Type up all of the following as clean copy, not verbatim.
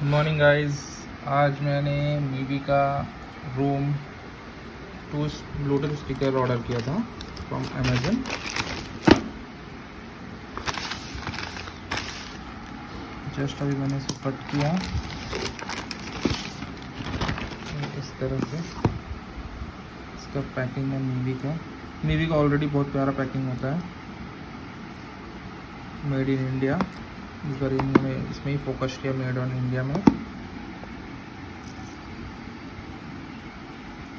Morning guys, आज मैंने मीवी का रोम 2 ब्लूटूथ स्पीकर ऑर्डर किया था फ्रॉम अमेजन। जस्ट अभी मैंने इसको कट किया इस तरह से। इसका पैकिंग है मीवी का ऑलरेडी बहुत प्यारा पैकिंग होता है, मेड इन इंडिया। इस बार इन्होंने इसमें ही फोकस किया, मेड ऑन इंडिया में।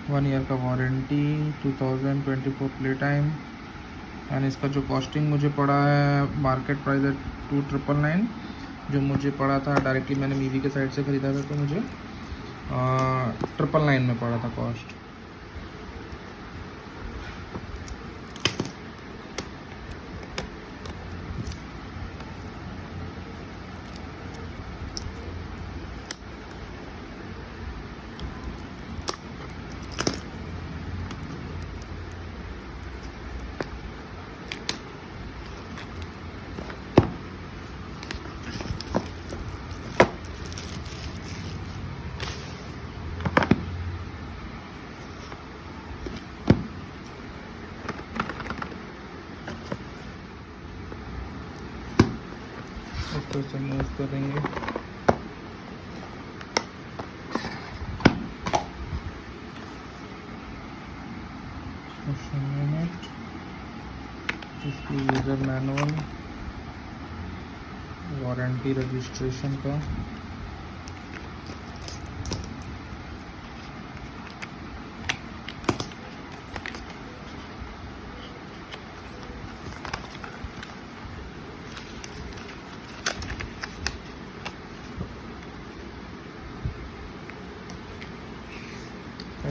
1 ईयर का वारंटी, 2024 प्ले टाइम। एंड इसका जो कॉस्टिंग मुझे पड़ा है, मार्केट प्राइस है 2999। जो मुझे पड़ा था डायरेक्टली मैंने मीवी के साइड से ख़रीदा था, तो मुझे 999 में पड़ा था कॉस्ट। उसको से मूव करेंगे। इसकी यूज़र मैनुअल, वारंटी रजिस्ट्रेशन का,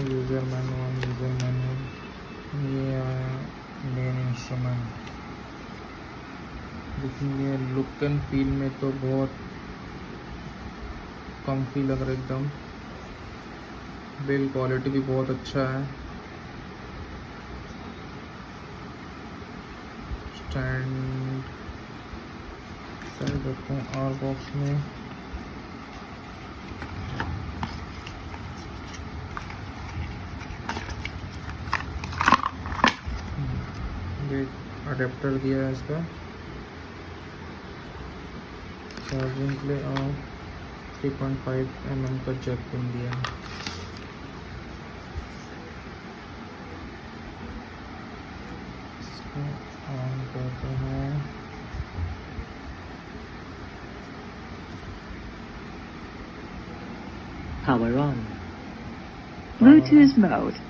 यूज़र मैनुअल ये आया मेन इंस्ट्रूमेंट। देखेंगे लुक एंड फील में तो बहुत कम्फी लग रहा है एकदम। बिल्ड क्वालिटी भी बहुत अच्छा है। स्टैंड साइड रखते हैं और बॉक्स में। अडेप्टर दिया है इसका, चार्जिंग के लिए, और 3.5 mm का जैक पिन दिया है। इसको ऑन करते हैं। Power on. Bluetooth mode.